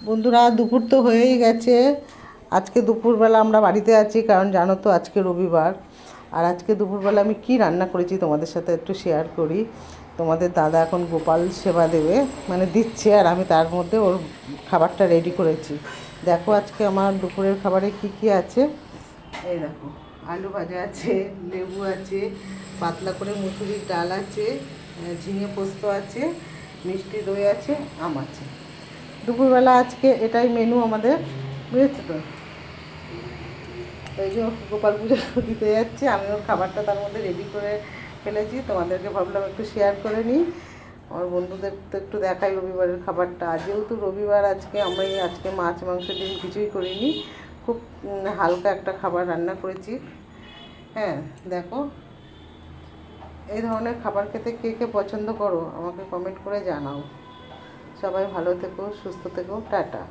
বন্ধুরা, দুপুর তো হয়েই গেছে। আজকে দুপুরবেলা আমরা বাড়িতে আছি, কারণ জানো তো আজকে রবিবার। আর আজকে দুপুরবেলা আমি কি রান্না করেছি তোমাদের সাথে একটু শেয়ার করি। তোমাদের দাদা এখন গোপাল সেবা দেবে, মানে দিচ্ছে, আর আমি তার মধ্যে ওর খাবারটা রেডি করেছি। দেখো আজকে আমার দুপুরের খাবারে কি কি আছে। এই দেখো, আলু ভাজা আছে, লেবু আছে, পাতলা করে মুসুরির ডাল আছে, ঝিঙে পোস্ত আছে, মিষ্টি দই আছে, আম আছে। দুপুরবেলা আজকে এটাই মেনু আমাদের, বুঝেছো তো। এই যে গোপাল পুজো দিতে যাচ্ছে, আমি ওর খাবারটা তার মধ্যে রেডি করে ফেলেছি, তোমাদেরকে ভাবলাম একটু শেয়ার করে নিই। আমার বন্ধুদের তো একটু দেখাই রবিবারের খাবারটা। যেহেতু রবিবার আজকে আমি আজকে মাছ মাংস ডিম কিছুই করিনি, খুব হালকা একটা খাবার রান্না করেছি। হ্যাঁ দেখো, এই ধরনের খাবার খেতে কে কে পছন্দ করো আমাকে কমেন্ট করে জানাও। সবাই ভালো থেকো, সুস্থ থেকো, টাটা।